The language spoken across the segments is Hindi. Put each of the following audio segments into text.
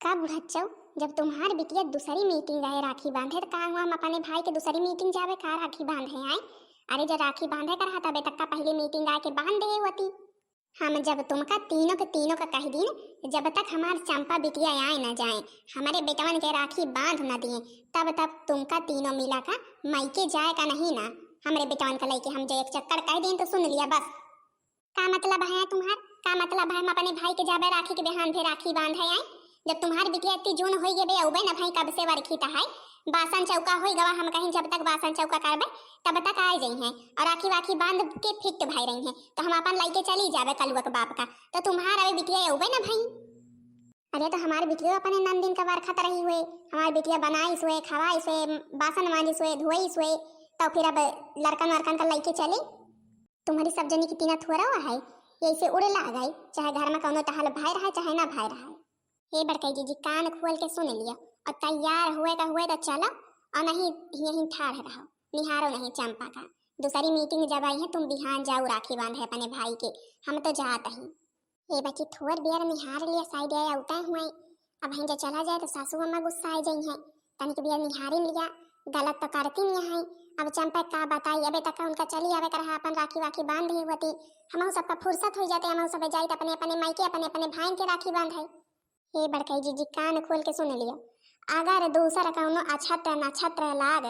का बुढ़च्चो, जब तुम्हार बिटिया दूसरी मीटिंग रहे राखी बांधे तो का हुआ हम अपने भाई के दूसरी मीटिंग जावे का राखी बांधे आए। अरे जब राखी बांधे कर रहा तबे तक का पहले मीटिंग आके बांध दे होती। हम जब तुमका तीनों का कह दिन जब तक हमार चंपा बिटिया आए न जाए हमारे बेटवन के राखी बांध न दिए तब तक तुमका तीनों मिला का मायके जाए का नहीं ना। हमारे बेटवन का लेके हम जो एक चक्कर कह दिन तो सुन लिया बस। का मतलब है तुम्हार? का मतलब है हम अपने भाई के जाबे राखी के बेहान थे राखी बांधे आए। जब तुम्हारी बिटिया इतनी जून होई गे बे औबे न भाई कब से वरखी है बासन चौका होई गवा हम कहीं जब तक बासन चौका करबे तब तक आए जाई हैं और राखी वाखी बांध के फिट भाई रही हैं तो हम अपन लाइके चली जाबे कलुआ के बाप का तो तुम्हारा अभी बिटिया औबे न भाई। अरे तो हमारे बिटिया अपने नंदिन का वरखत रही हुए हमारी बिटिया बनाई सोए खवाई सोए बासन मांजी सोए धोई सोए तो फिर अब लड़कन वरकन का लाइके चले। तुम्हारी सब जनी की तीना थोड़ा हुआ है ऐसे उड़े ला गई चाहे घर में कौनो टहल भाई रहा चाहे ना भाई रहा। हे बड़कई जी कान खोल के सुन लिया और तैयार हुए तो चलो और नहीं यहीं ठाड़ रहो निहारो नहीं चंपा का। दूसरी मीटिंग जब आई है तुम बिहान जाओ राखी बांधे अपने भाई के हम तो जाते ही। ये बच्ची थोड़ बेर निहार लिया साइड आया उताए हुए अब जो चला जाए तो सासू अम्मा गुस्सा आ जाई है तनिक बेर निहारी लिया गलत तो करती नहीं है। अब चंपा का बताई अबे तक उनका चली आवे कर अपन राखी वाखी बांध ही होती हम सबका फुर्सत हो जाते हम सब जाई अपने अपने मायके अपने अपने भाई के राखी बांधे। हे बड़कई जी कान खोल के सुन लियो अगर दूसरा कौनो अछत्र नक्षत्र लाग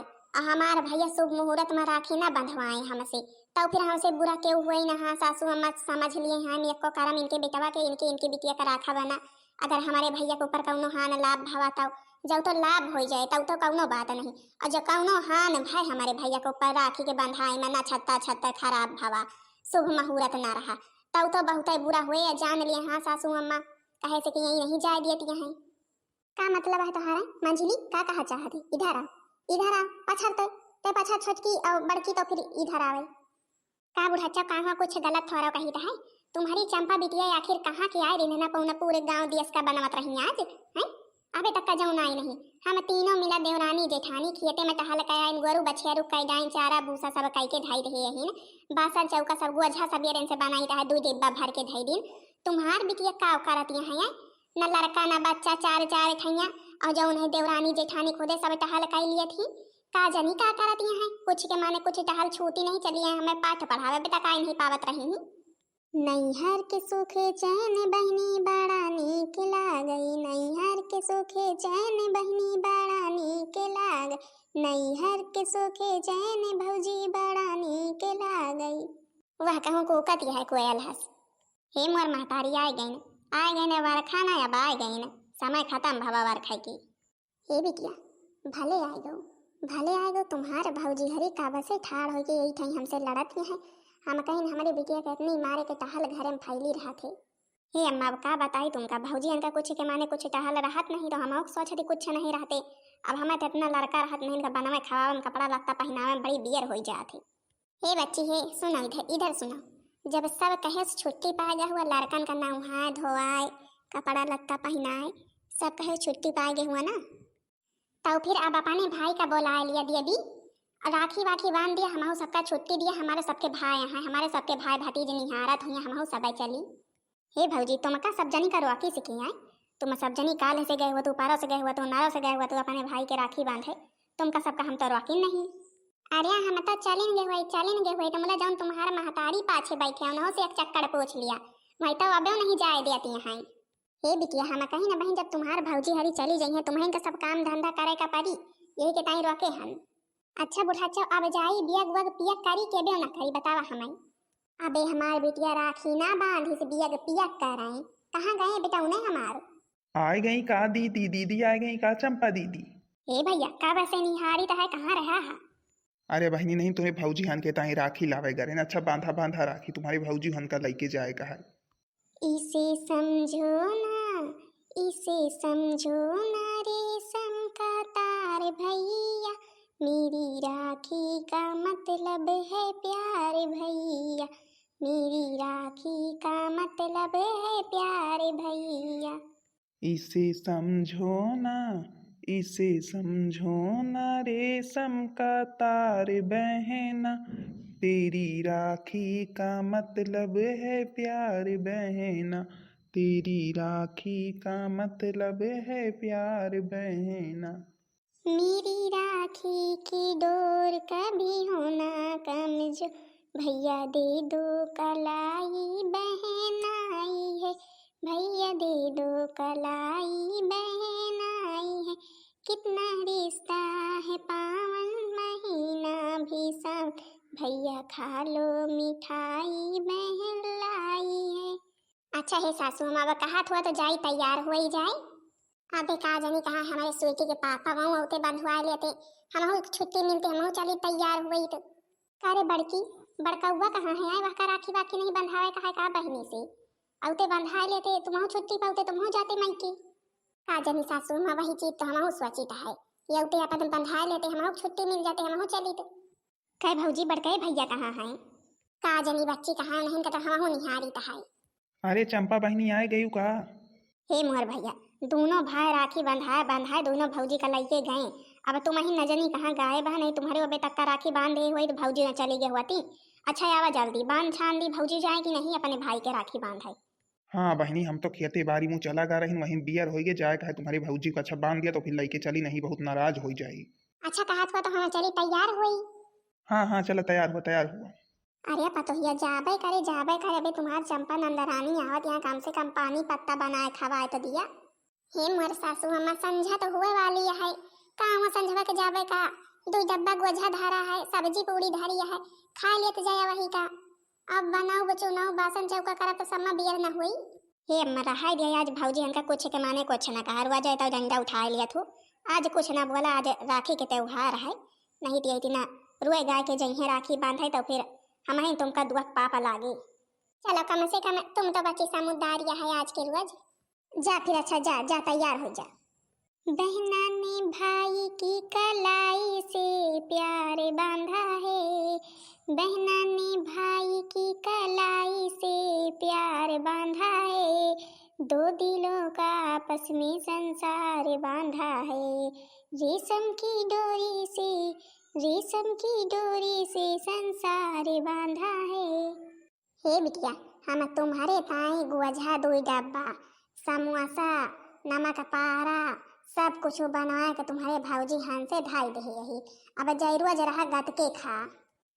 हमार भैया शुभ मुहूर्त में राखी ना बंधवाए हमसे तो फिर हमसे बुरा क्यों हुई ना। हाँ सासू अम्मा समझ लिए हम एको करम इनके बेटवा के इनके बिटिया का राखा बना अगर हमारे भैया के ऊपर कौनो हान लाभ भवा तब जब तो लाभ हो जाए तब तो कौनो बात नहीं और जब कौनो हान भाई हमारे भैया के ऊपर राखी के बंधाई में ना छत्ता खराब भवा शुभ मुहूर्त ना रहा तब तो बहुत बुरा हुए जान लिए। हाँ सासू अम्मा कहे से कि यही नहीं जाए दिए हैं। का मतलब है तुम्हारा मंजली का कहा चाहती इधर आ पछड़ ते पछड़ छोटकी और बड़की तो फिर इधर आवे। का बुढ़ाचा कहाँ कुछ गलत थोड़ा कही है तुम्हारी चंपा बिटिया आखिर कहाँ के आए रहना पौना पूरे गांव देश का बनवत रही आज हैं अबे तक का जौन आई नहीं। हम तीनों मिला देवरानी जेठानी खेते में टहल के आइन गोरु बछेरू कई गाय चारा भूसा सब कई के ढाई रही है बासन चौका सब गोझा सब ये से बनाई रहा दू डिब्बा भर के ढाई दिन तुम्हार बिटिया का करती है न लड़का न बच्चा चार चार खैया और जौन है देवरानी जेठानी खुदे सब टहल कई लिए थी का जनी का करती हैं कुछ के माने कुछ टहल छूटी नहीं चली है हमें पाठ पढ़ावे बेटा का नहीं पावत रही नैहर के सुखे चैन बहनी बड़ा नीक लागई नैहर के सुखे चैन बहनी बड़ा नीक लाग नैहर के सुखे चैन भौजी बड़ा नीक लागई। वह कहूँ को कती है कोयल हंस हे मोर महतारी आए गई न वरखा ना अब आए गई न समय खत्म भवा वरखा की। हे बिटिया भले आए गो तुम्हारे भौजी हरी काबा से ठाड़ हो के यही ठाई हमसे लड़त ही है हम कहीं हमारे बिटिया के इतनी मारे के टहल घर में फैली रहा थे। हे अम्मा का बताई तुमका भौजी इनका कुछ के माने कुछ टहल रहत नहीं तो हम सोचती कुछ नहीं रहते अब हमें तो इतना लड़का रहत नहीं इनका बनवे खवावे कपड़ा लत्ता पहनावे में बड़ी बियर हो जाते। हे बच्ची हे सुनो इधर सुनो जब सब कहे छुट्टी पाएगा हुआ लड़कन का नहाए धोआए कपड़ा लत्ता पहनाए सब कहे छुट्टी पाएगे हुआ ना तो फिर अब अपने भाई का बोला लिया दिया दी राखी वाखी बांध दिया हम सबका छुट्टी दिया हमारे सबके भाई हैं हमारे सबके भाई भतीजे निहारत हुई हम सब चली। हे भौजी तुमका सब जनी का रोकी सीखी है तुम सब जनी काल से गए हुआ तू पारो से गए हुआ तू नारो से गए हुआ तू अपने भाई के राखी बांधे तुमका सबका हम तो रोकी नहीं। अरे हम तो चलेंगे हुए तो मतलब जाऊन तुम्हारे महतारी पाछे बैठे उन्हों से एक चक्कर पूछ लिया वही तो अबे नहीं जाए देती हैं। हे बिटिया हम कहीं ना बहन जब तुम्हारे भौजी हरी चली जाइए तुम्हें का सब काम धंधा करे का पड़ी यही के ताई रोके हम। अच्छा बुढ़ाचा अब जाई बियग वग पियक करी के बे ना करी बतावा हमें अबे हमार बिटिया राखी ना बांधी से बियग पियक कराए कहाँ गए बेटा उन्हें हमार आए गई का दीदी आए गई का चंपा दीदी। हे भैया का वैसे निहारी तो है कहाँ रहा है। अरे बहनी नहीं तुम्हें भौजी हन के ताई राखी लावे करे ना अच्छा बांधा बांधा राखी तुम्हारी भौजी हन का लेके जाएगा है। इसे समझो ना रेशम का तार भैया मेरी राखी का मतलब है प्यार भैया मेरी राखी का मतलब है प्यार भैया। इसे समझो ना रेशम का तार बहना तेरी राखी का मतलब है प्यार बहना तेरी राखी का मतलब है प्यार बहना। मेरी राखी की डोर कभी होना कमजोर, भैया दे दो कलाई बहन आई है, भैया दे दो कलाई बहन आई है। कितना रिश्ता है पावन महीना भी सावन, भैया खा लो मिठाई बहन लाई है। अच्छा है सासू, हम अब कहा हुआ तो जाई तैयार हो ही जाए। अबे का जानी कहाँ हमारे स्वीटी के पापा वहाँ होते बंधुआ लेते, हम छुट्टी मिलते हम चली तैयार हुई तो। अरे बड़की बड़का हुआ कहाँ है, वह का राखी बाकी नहीं बंधावे कहा का बहनी से औते बंधा लेते, तुम छुट्टी पाते तुम जाते मायके। का जानी सासू माँ वही चीज तो हम सोचित है, ये औते अपन बंधा लेते हम छुट्टी मिल जाते हम चली तो। कहे भौजी बड़के भैया कहाँ है, का जानी बच्ची कहाँ नहीं तो हम निहारी है। अरे चंपा बहनी आए गई का? हे मोहर भैया, दोनों भाई राखी बंधाए बंधाए दोनों भौजी का लेके गए। अब तुम ही न जानी कहाँ गायब है, नहीं तुम्हारे अबे तक का राखी बांध दे हुई तो भौजी न चली गई होती। अच्छा आवा जल्दी बांध छान दी, भौजी जाए कि नहीं अपने भाई के राखी बांधाए। हाँ बहनी, हम तो खेते बारी मुँह चला गा रही वहीं बियर हो गए जाए कहे तुम्हारी भौजी को अच्छा बांध दिया तो फिर लेके चली नहीं, बहुत नाराज हो जाएगी। अच्छा कहा हुआ तो हम चली तैयार हुई। हाँ हाँ चलो तैयार हुआ। अरे पतोहिया जाबे करे अबे तुम्हार चंपा नंदरानी आवत यहाँ कम से कम पानी पत्ता बनाए खवाए तो दिया। हे मोर सासू हमार संझा तो हुए वाली है, कहाँ संझवा के जाबे का, दो डब्बा गोझा धारा है, सब्जी पूरी धरी है, खा लेते जाए वही का। अब बनाओ बचुनाओ बासन चौका करा तो समा बियर न हुई। हे अम्मा रहा दिया, आज भौजी हमका कुछ के माने कुछ न कहा, रुआ जाए तो डंडा उठा लिया थू। आज कुछ ना बोला, आज राखी के त्योहार है, नहीं तो इतना रुए गाय के जही राखी बांधे तो फिर हम ही तुमका दुआ पापा लागे। चलो कम से कम तुम तो बच्ची समुदारिया है आज के रोज। जा फिर अच्छा जा जा तैयार हो जा। बहना ने भाई की कलाई से प्यार बांधा है, बहना ने भाई की कलाई से प्यार बांधा है, दो दिलों का आपस में संसार बांधा है, रेशम की डोरी से रेशम की डोरी से संसार बांधा है। हे बिटिया हम तुम्हारे ताई गोझा दो डब्बा समोसा नमक पारा सब कुछ बनाए के तुम्हारे भौजी हाथ से ढाई दे यही, अब जैरुआ जरा गत के खा।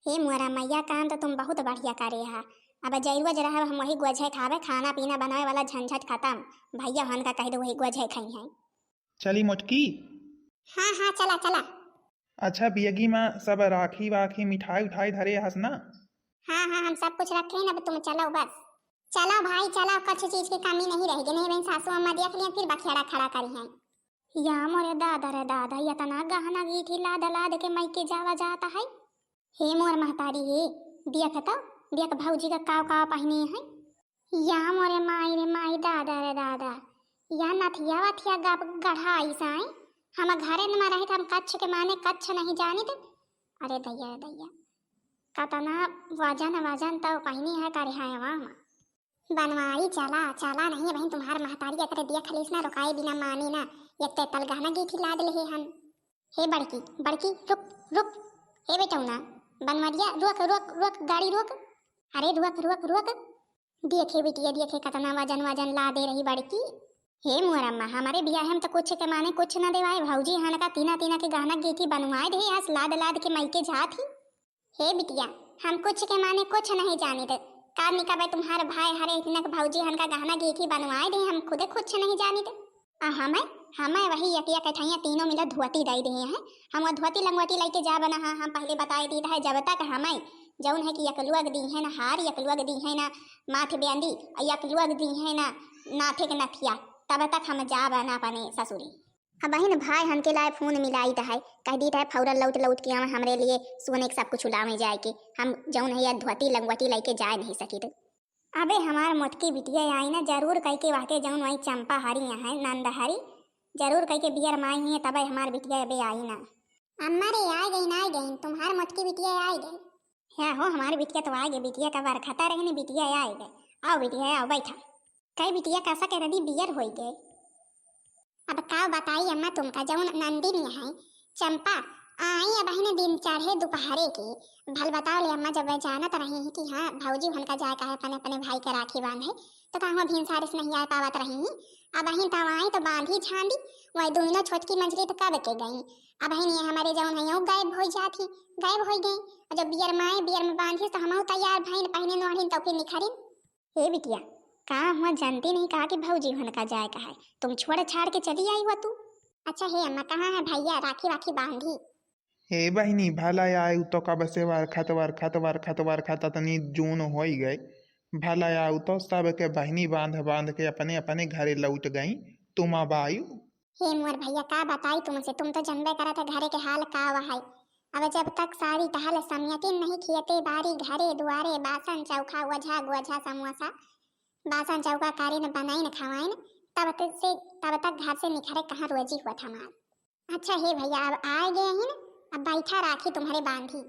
हे मोरा मैया काम तो तुम बहुत बढ़िया करे हा, अब जैरुआ जरा हम वही गोझे खावे, खाना पीना बनावे वाला झंझट खत्म, भैया हन का कह दो वही गोझे खाई है। चली मोटकी। हाँ हाँ चला चला। अच्छा बियगी माँ सब राखी वाखी मिठाई उठाई धरे हस ना? हाँ हाँ हम सब कुछ रखे हैं, अब तुम चलो बस। चलो भाई चलो, कुछ चीज की कमी नहीं रहेगी, नहीं बहन सासू अम्मा देख लिया फिर बखेड़ा खड़ा करी है। या मोरे दादा रे दादा ये तना गहना गीठी लाद लाद के मायके जावा जाता है। हे मोर महतारी हे देख तो देख भौजी का काव काव पहने है। या मोरे माई रे माई दादा रे दादा, या नथिया वथिया गढ़ाई साई हम घरे में रहे हम कच्छ के माने कच्छ नहीं जानी थे। अरे दैया दैया कतना वजन तो पहनी है करे है वहाँ बनवाई। चला चला नहीं है बहन तुम्हार महतारी अगर देख लीस ना रुकाए बिना माने ना, एक ते तल गहना गीठी लाद ले हम। हे बड़की बड़की रुक रुक, हे बेटौना बनवरिया रुक रुक रुक गाड़ी रुक, अरे रुक रुक रुक, देखे बिटिया देखे कतना वजन ला दे रही बड़की। हे मोरम्मा हमारे बियाह हम तो कुछ के माने कुछ न देवाए, भौजी हन का तीना तीना के गहना गीठी बनवाए दे आज लाद लाद के मायके जात ही। हे बिटिया हम कुछ के माने कुछ नहीं जाने थे, कार निकाबे तुम्हारे भाई हरे इतना भौजी हन का गहना गीठी बनवाए दे, हम खुदे कुछ नहीं जाने थे। हमें वही यकिया कठैया तीनों मिला धोती दे दिए हैं, हम धोती लंगवती लेके जा बना हाँ हम पहले बताए दी है जब तक हमें जौन है कि यकलुआ दी है ना हार, यकलुआ दी है ना माथे बेंदी, यकलुआ दी है ना नाथे के नथिया, तब तक हम जा बना अपने ससुरी। अब बहन भाई हमके लाए फोन मिलाई है, कह दी है फौरन लौट के हम हमरे लिए सोने के सब कुछ उलावे जाए के, हम जौन है या धोती लंगवती लेके जा नहीं सकी थे। अबे हमार मोटकी बिटिया आई ना जरूर कह के वाके जौन वही चंपा हरी है नंदहरी जरूर कह के बियर माई है, तब हमार बिटिया अबे आई ना। अम्मा रे आ गई तुम्हार मोटकी बिटिया आ गई। हाँ हो हमारी बिटिया तो आ गई, बिटिया का बरखता रहने बिटिया आ गई। आओ बिटिया आओ बैठा, कई बिटिया कैसा कह रही बियर हो गए। अब का बताई अम्मा तुमका जौन नंदिनी है चंपा आई अब बहने दिन चढ़े दोपहरे के, भल बताओ ले अम्मा जब जानत रही है कि हाँ भौजी उनका जाए का है अपने अपने भाई के राखी बांधे, तो कहूँ भिनसारे से नहीं आ पावत रही। अब अहिन तब आई तो बांधी छांदी वही दोनों छोटकी मंजली तो कब के गई। अब अहिन ये हमारे जौन है गायब हो जाती, गायब हो गई। और जब बियर में आए बियर में बांधी तो हम तैयार भईन पहने नोढ़िन तो फिर निखरिन। हे बिटिया का हुआ जानती नहीं कहा कि भौजी होने का जाए का है, तुम छोड़ छाड़ के चली आई हो तू। अच्छा हे अम्मा कहाँ है भैया, राखी वाखी बांधी। हे बहिनी भला आयु तो कब से वार खत तनी जून हो ही गए। भला आयु तो सबके बहिनी बांध बांध के अपने अपने घरे लौट गई, तुम अब आयु। हे मोर भैया का बताई तुमसे, तुम तो जानबे करा था घरे के हाल का है। अब जब तक सारी टहल समियती नहीं खियते बारी घरे दुआरे बासन चौखा वझा गोझा समोसा बासन चौका कारी न बनाई न खवाई न तब तक घर से निखरे कहाँ रोजी हुआ था मार। अच्छा हे भैया अब आ गए हैं न, अब बैठा राखी तुम्हारे बांधी।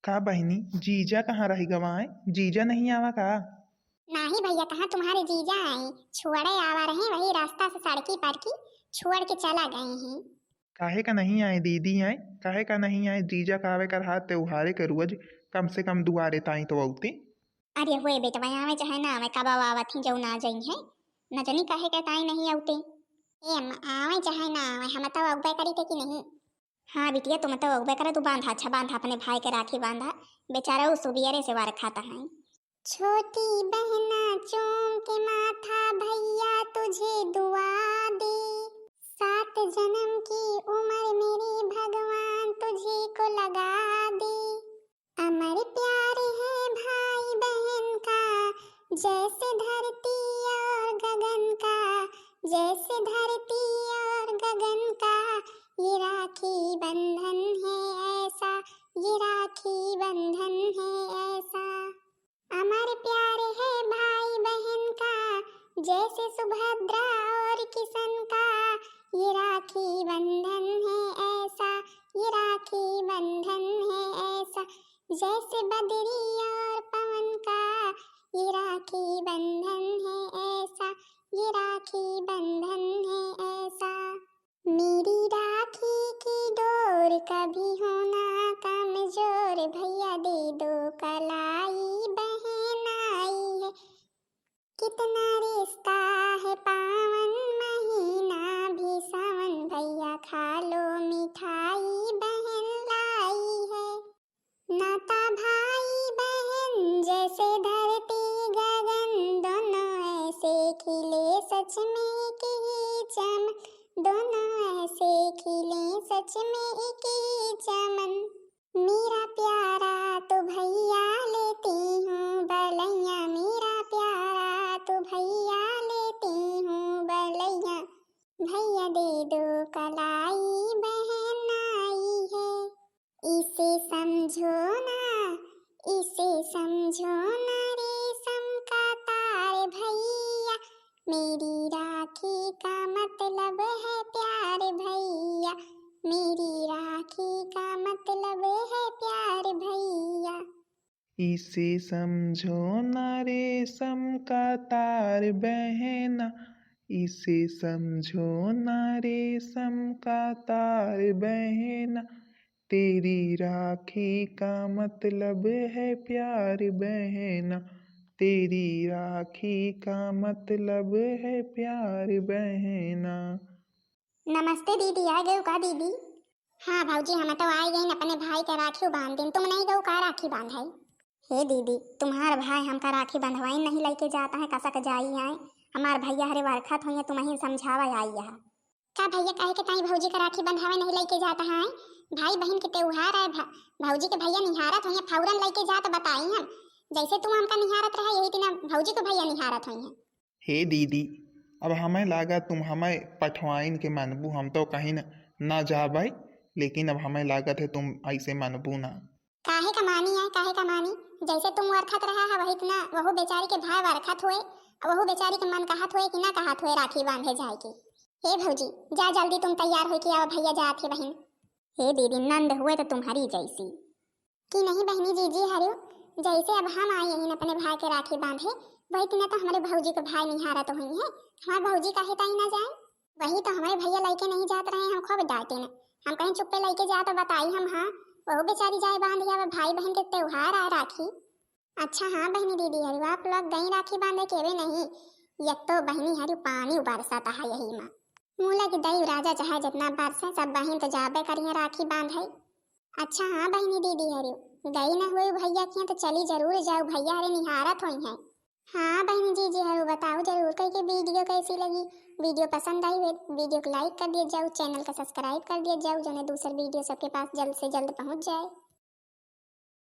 का बहिनी जीजा कहाँ रही गवाए, जीजा नहीं आवा का? नहीं भैया कहाँ तुम्हारे जीजा आए, छोड़े आवा रहे वही रास्ता से सड़की पर की छोड़ के चला गए हैं। काहे का नहीं आए दीदी आए, काहे का नहीं आए? जीजा का आवे कर हाथ त्योहारे के रोज कम से कम दुआरे ताई तो औते। अरे हुए बेटवा आवे चाहे ना आवे कब आवत थी जो ना जाई है न जनी कहे के ताई नहीं औते। ए अम्मा आवे चाहे ना आवे हम तो औबे करी थे कि नहीं। हाँ बिटिया तुम तो औबे करे, तू बांधा अच्छा बांधा अपने भाई के राखी बांधा, बेचारा उस सुबियरे से वार खाता है। छोटी बहना चूम के माथा भैया तुझे दुआ दे, 7 जन्म की उम्र मेरी भगवान तुझे को लगा दे। अमर प्यार है भाई बहन का जैसे धरती और गगन का, जैसे धरती और गगन का ये राखी बंधन है ऐसा, ये राखी बंधन है ऐसा। अमर प्यार है भाई बहन का जैसे सुभद्रा और किशन का, ये राखी बंधन है ऐसा, ये राखी बंधन है ऐसा। जैसे बदरी और पवन का ये राखी बंधन है ऐसा, ये राखी बंधन है ऐसा। मेरी राखी की डोर कभी होना कमजोर भैया दे दो कलाई बहन आई है। कितना रिश्ता है पावन महीना भी सावन भैया खा लो मिठाई बहन लाई है। नाता भाई बहन जैसे धरती गगन दोनों ऐसे खिले सच में एक ही चमन, दोनों ऐसे खिले सच में एक ही चमन। मेरा प्यारा तो भैया लेती हूँ बलैया, मेरा प्यारा तो भैया लेती हूँ बलैया, भैया दे दो कलाई बहन आई है। इसे समझो ना, इसे समझो ना रेशम का तार भैया, मेरी राखी का मतलब है प्यार भैया, मेरी राखी का मतलब है प्यार भैया। इसे समझो ना रेशम का तार बहना, इसे समझो ना रेशम का तार बहना, तेरी राखी का मतलब है प्यार बहना, तेरी राखी का मतलब है प्यार बहना। नमस्ते दीदी, आ गए का दीदी? हाँ भाऊजी हम तो आ गए अपने भाई का राखी बांध दिन, तुम नहीं गए का राखी बांधाई? हे दीदी तुम्हार भाई हमका राखी बंधवाई नहीं लेके जाता है, कसक जाई आए हमार भैया हरे वारखा थोइया तुम ही समझावा आई है का भैया कहे के ताई भौजी का राखी बंधवावे नहीं लेके जाता है। भाई बहन के त्योहार है, भौजी के भैया निहारत होइया फौरन लेके जा तो बताई हम, जैसे तुम हमका निहारत रहे यही दिन भौजी को भैया निहारत होइया। हे दीदी अब हमें लागा तुम हमें पठवाइन के मनबू, हम तो कहीं ना जाबाई, लेकिन अब हमें लागत है तुम ऐसे मनबू ना। काहे का मानी है, काहे का मानी, जैसे तुम वरखत रहा है वही इतना वहु बेचारी के भाई वरखत हुए, वहु बेचारी के मन कहत हुए कि ना कहत हुए राखी बांधे जाए की। हे भौजी जा जल्दी तुम तैयार हो कि आओ भैया जात है बहन। हे दीदी नंद हुए तो तुम्हारी जैसी कि नहीं बहनी जीजी हरियो, जैसे अब हम आए हैं अपने भाई के राखी बांधे वही दिन तो हमारे भौजी को भाई निहारत हुई है, हमारे भौजी काहे ताई ना जाए, वही तो हमारे भैया लेके नहीं जात रहे, हम खूब डांटे न, हम कहीं चुप्पे लेके जा तो बताई हम हाँ वह बेचारी जाए बांध दिया भाई बहन के त्योहार आए राखी। अच्छा हाँ बहनी दीदी हरियो आप लोग गई राखी बांधे के भी नहीं, एक तो बहनी हरी पानी बरसाता है यही माँ मूला की दही राजा चाहे जितना बरसे सब बहन तो जाबे करिए राखी बांधे। अच्छा हाँ बहनी दीदी हरी गई न हुई भैया की तो चली जरूर जाओ भैया हरे निहारत हुई है। हाँ बहनी जी हरो बताओ जरूर कहीं की वीडियो कैसी लगी। वीडियो पसंद आई वीडियो को लाइक कर दिया जाओ चैनल का सब्सक्राइब कर दिया जाओ जो दूसरा वीडियो सबके पास जल्द से जल्द पहुंच जाए।